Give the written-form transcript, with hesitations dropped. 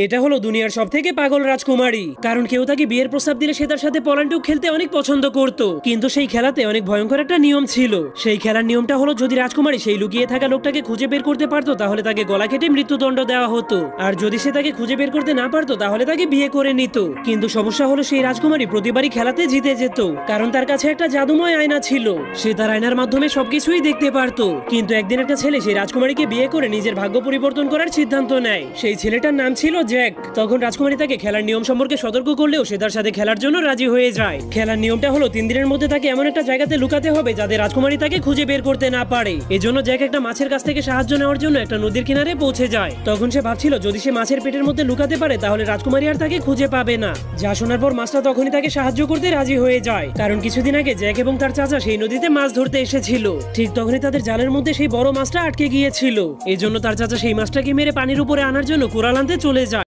এটা হলো দুনিয়ার সবথেকে পাগল রাজকুমারী, কারণ কেউ তাকে বিয়ের প্রস্তাব দিলে সে তার সাথে পলান্টুক খেলতে অনেক পছন্দ করত। কিন্তু সেই খেলাতে অনেক ভয়ঙ্কর একটা নিয়ম ছিল। সেই খেলার নিয়মটা হলো, যদি রাজকুমারী সেই লুকিয়ে থাকা লোকটাকে খুঁজে বের করতে পারতো তাহলে তাকে গলা কেটে মৃত্যুদণ্ড দেওয়া হতো, আর যদি সে তাকে খুঁজে বের করতে না পারতো তাহলে তাকে বিয়ে করে নিত। কিন্তু সমস্যা হলো, সেই রাজকুমারী প্রতিবারই খেলাতে জিতে যেত, কারণ তার কাছে একটা জাদুময় আয়না ছিল। সে তার আয়নার মাধ্যমে সবকিছুই দেখতে পারতো। কিন্তু একদিন একটা ছেলে সেই রাজকুমারীকে বিয়ে করে নিজের ভাগ্য পরিবর্তন করার সিদ্ধান্ত নেয়। সেই ছেলেটার নাম ছিল জ্যাক। তখন রাজকুমারী তাকে খেলার নিয়ম সম্পর্কে সতর্ক করলেও সে তার সাথে খেলার জন্য রাজি হয়ে যায়। খেলার নিয়মটা হলো 3 দিনের মধ্যে তাকে এমন একটা জায়গাতে লুকাতে হবে যাতে রাজকুমারী তাকে খুঁজে বের করতে না পারে। এজন্য জ্যাক একটা মাছের কাছ থেকে সাহায্য নেওয়ার জন্য একটা নদীর কিনারে পৌঁছে যায়। তখন সে ভাবছিল যদি সে মাছের পেটের মধ্যে লুকাতে পারে তাহলে রাজকুমারী আর তাকে খুঁজে পাবে না। যা শোনার পর মাছটা তখনই তাকে সাহায্য করতে রাজি হয়ে যায়, কারণ কিছুদিন আগে জ্যাক এবং তার চাচা সেই নদীতে মাছ ধরতে এসেছিল। ঠিক তখনই তাদের জালের মধ্যে সেই বড় মাছটা আটকে গিয়েছিল। এজন্য তার চাচা সেই মাছটাকে মেরে পানির উপরে আনার জন্য কুড়াল আনতে চলে যায়।